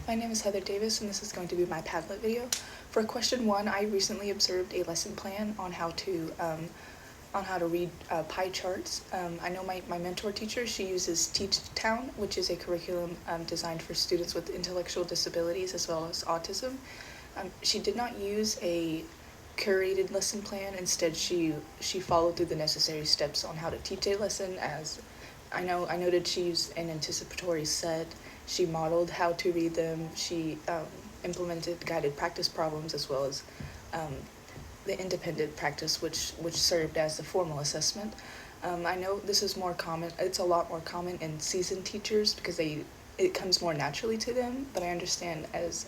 My name is Heather Davis, and this is going to be my Padlet video. For question 1, I recently observed a lesson plan on how to read pie charts. I know my mentor teacher, she uses TeachTown, which is a curriculum designed for students with intellectual disabilities as well as autism. She did not use a curated lesson plan. Instead, she followed through the necessary steps on how to teach a lesson. As I noted she used an anticipatory set. She modeled how to read them. She implemented guided practice problems as well as the independent practice, which served as the formal assessment. I know this is more common. It's a lot more common in seasoned teachers because it comes more naturally to them. But I understand as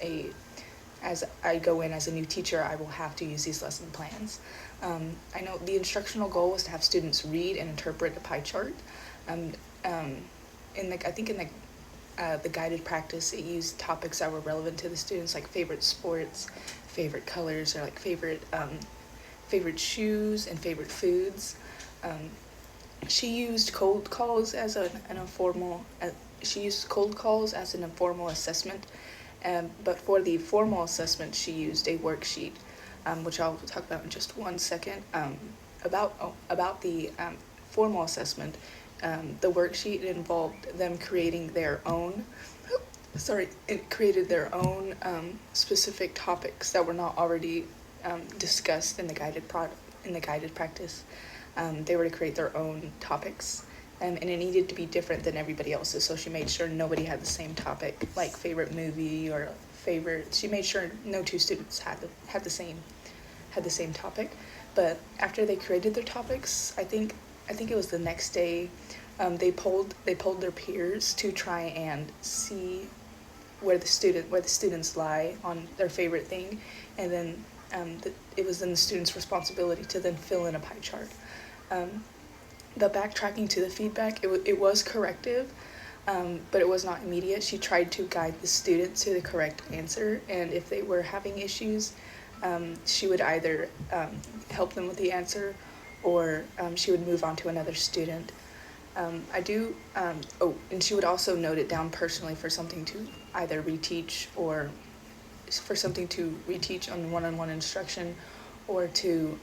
I go in as a new teacher, I will have to use these lesson plans. I know the instructional goal was to have students read and interpret a pie chart. Um, um, I think in the guided practice, it used topics that were relevant to the students, like favorite sports, favorite colors, or like favorite shoes and favorite foods. Um, she used cold calls as an informal. She used cold calls as an informal assessment, but for the formal assessment, she used a worksheet, which I'll talk about in just 1 second. About the formal assessment, the worksheet involved them creating their own. It created their own specific topics that were not already discussed in the guided practice. They were to create their own topics, and it needed to be different than everybody else's. So she made sure nobody had the same topic, like favorite movie or favorite. She made sure no two students had the same topic. But after they created their topics, I think it was the next day, they polled their peers to try and see where the students lie on their favorite thing, and then it was then the student's responsibility to then fill in a pie chart. Um, the backtracking to the feedback, it was corrective, but it was not immediate. She tried to guide the student to the correct answer, and if they were having issues, she would either help them with the answer, or she would move on to another student. And she would also note it down personally for something to either reteach or for something to reteach on one-on-one instruction, or to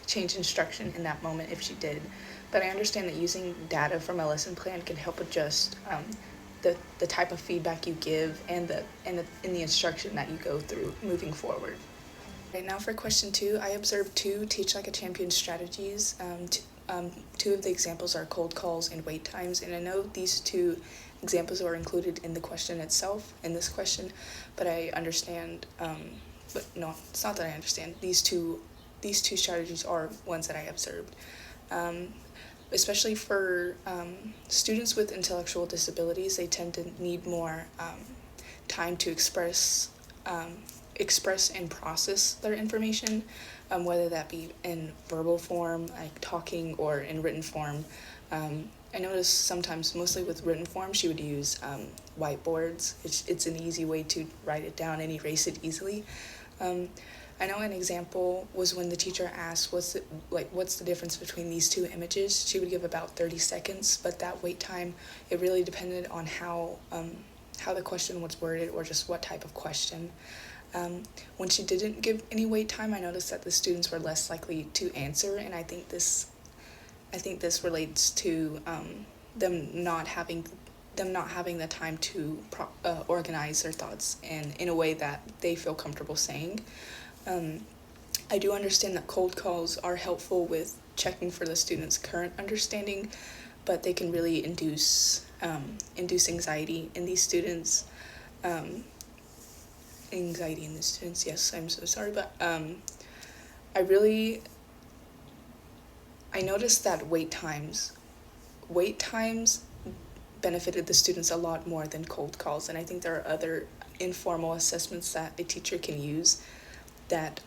change instruction in that moment if she did. But I understand that using data from a lesson plan can help adjust the type of feedback you give and the instruction that you go through moving forward. Right now for question 2, I observed 2 teach like a champion strategies. Two of the examples are cold calls and wait times, and I know these 2 examples are included in the question itself, in this question, but I understand, but no, it's not that I understand. These two strategies are ones that I observed. Especially for students with intellectual disabilities, they tend to need more time to express and process their information, whether that be in verbal form, like talking, or in written form. I noticed sometimes, mostly with written form, she would use whiteboards. It's an easy way to write it down and erase it easily. I know an example was when the teacher asked, what's the difference between these 2 images? She would give about 30 seconds, but that wait time, it really depended on how the question was worded, or just what type of question. When she didn't give any wait time, I noticed that the students were less likely to answer, and I think this relates to them not having the time to organize their thoughts and in a way that they feel comfortable saying. I do understand that cold calls are helpful with checking for the student's current understanding, but they can really induce anxiety in these students. Yes, I'm so sorry, but I noticed that wait times benefited the students a lot more than cold calls, and I think there are other informal assessments that a teacher can use that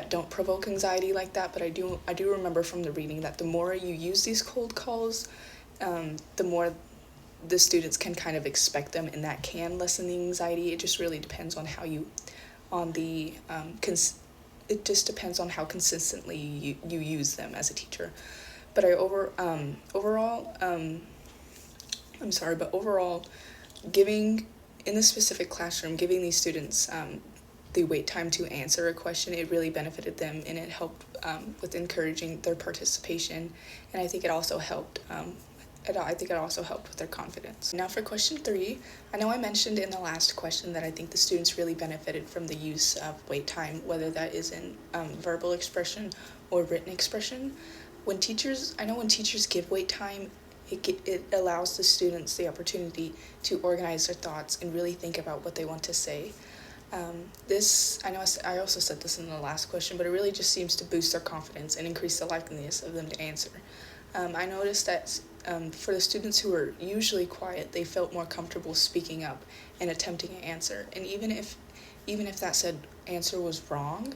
don't provoke anxiety like that. But I do remember from the reading that the more you use these cold calls, the more the students can kind of expect them, and that can lessen the anxiety. It just really depends on how you, it just depends on how consistently you use them as a teacher. But overall, giving, in the specific classroom, giving these students the wait time to answer a question, it really benefited them, and it helped with encouraging their participation, and I think it also helped with their confidence. Now for question 3, I know I mentioned in the last question that I think the students really benefited from the use of wait time, whether that is in verbal expression or written expression. When teachers give wait time, it allows the students the opportunity to organize their thoughts and really think about what they want to say. I also said this in the last question, but it really just seems to boost their confidence and increase the likeliness of them to answer. I noticed that for the students who were usually quiet, they felt more comfortable speaking up and attempting an answer. And even if that said answer was wrong,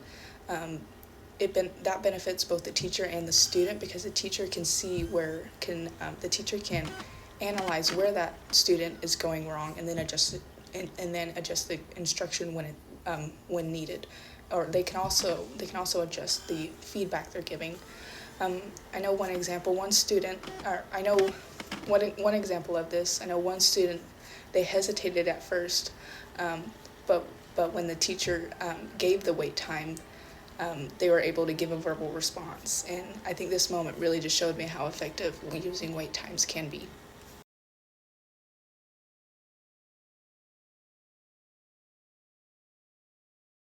that benefits both the teacher and the student, because the teacher can analyze where that student is going wrong and then adjust it, and then adjust the instruction when needed, or they can also adjust the feedback they're giving. I know one example of this. I know one student, they hesitated at first, but when the teacher gave the wait time, they were able to give a verbal response, and I think this moment really just showed me how effective using wait times can be.